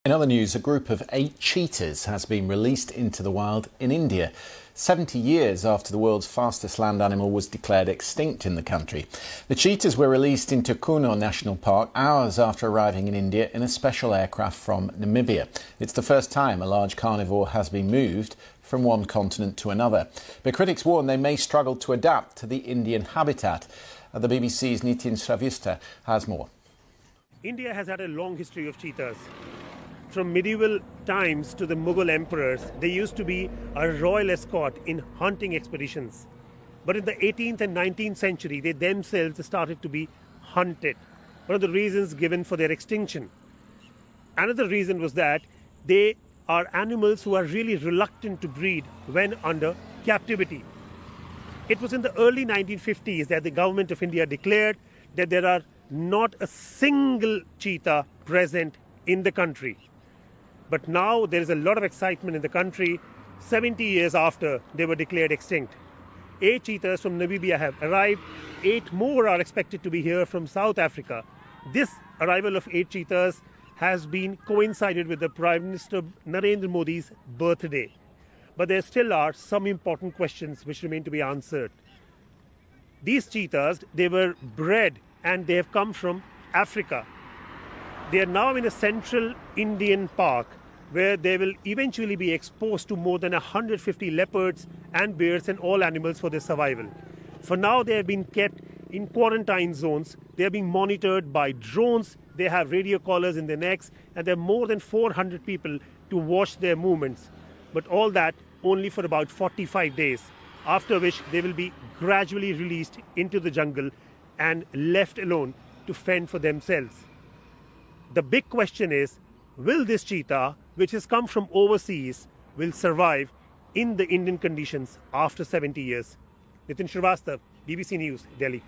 In other news, a group of 8 cheetahs has been released into the wild in India, 70 years after the world's fastest land animal was declared extinct in the country. The cheetahs were released into Kuno National Park hours after arriving in India in a special aircraft from Namibia. It's the first time a large carnivore has been moved from one continent to another. But critics warn they may struggle to adapt to the Indian habitat. The BBC's Nitin Sravista has more. India has had a long history of cheetahs. From medieval times to the Mughal emperors, they used to be a royal escort in hunting expeditions. But in the 18th and 19th century, they themselves started to be hunted. One of the reasons given for their extinction. Another reason was that they are animals who are really reluctant to breed when under captivity. It was in the early 1950s that the government of India declared that there are not a single cheetah present in the country. But now there is a lot of excitement in the country 70 years after they were declared extinct. 8 cheetahs from Namibia have arrived. 8 more are expected to be here from South Africa. This arrival of 8 cheetahs has been coincided with the Prime Minister Narendra Modi's birthday. But there still are some important questions which remain to be answered. These cheetahs, they were bred and they have come from Africa. They are now in a central Indian park where they will eventually be exposed to more than 150 leopards and bears and all animals for their survival. For now, they have been kept in quarantine zones. They are being monitored by drones. They have radio collars in their necks, and there are more than 400 people to watch their movements. But all that only for about 45 days, after which they will be gradually released into the jungle and left alone to fend for themselves. The big question is, will this cheetah, which has come from overseas, will survive in the Indian conditions after 70 years? Nitin Srivastava, BBC News, Delhi.